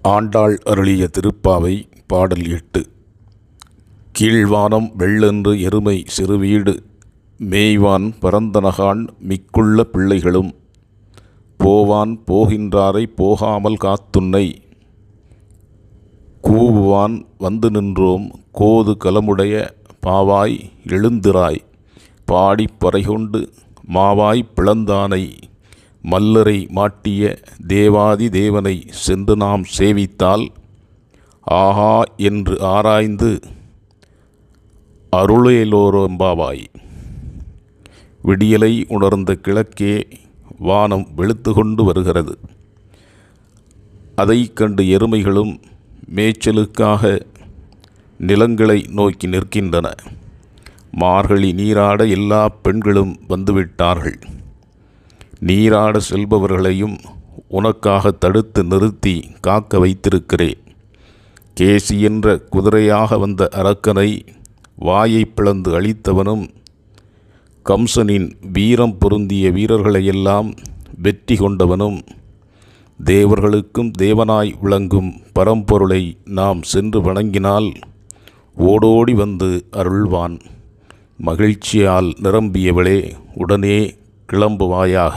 ஆண்டாள் அருளிய திருப்பாவை பாடல் 8. கீழ்வானம் வெள்ளென்று எருமை சிறுவீடு மேய்வான் பரந்தனகான் மிக்குள்ள பிள்ளைகளும் போவான் போகின்றாரை போகாமல் காத்துன்னை கூவுவான் வந்து நின்றோம் கோது கலமுடைய பாவாய் எழுந்திராய் பாடிப் பறைகொண்டு மாவாய் பிளந்தானை மல்லரை மாட்டிய தேவாதி தேவனை சென்று நாம் சேவித்தால் ஆஹா என்று ஆராய்ந்து அருளேலோரெம்பாவாய். விடியலை உணர்ந்த கிழக்கே வானம் வெளுத்து கொண்டு வருகிறது. அதை கண்டு எருமைகளும் மேய்ச்சலுக்காக நிலங்களை நோக்கி நிற்கின்றன. மார்கழி நீராட எல்லா பெண்களும் வந்துவிட்டார்கள். நீராட செல்பவர்களையும் உனக்காக தடுத்து நிறுத்தி காக்க வைத்திருக்கிறேன். கேசி என்ற குதிரையாக வந்த அரக்கனை வாயை பிளந்து அழித்தவனும் கம்சனின் வீரம் பொருந்திய வீரர்களையெல்லாம் வெற்றி கொண்டவனும் தேவர்களுக்கும் தேவனாய் விளங்கும் பரம்பொருளை நாம் சென்று வணங்கினால் ஓடோடி வந்து அருள்வான். மகிழ்ச்சியால் நிரம்பியவளே, உடனே கிளம்புவாயாக.